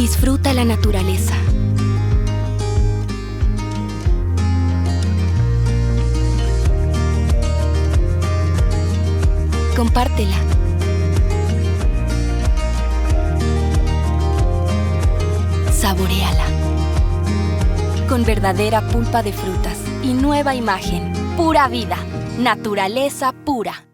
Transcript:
Disfruta la naturaleza. Compártela. Saboréala. Con verdadera pulpa de frutas y nueva imagen. Pura vida. Naturaleza pura.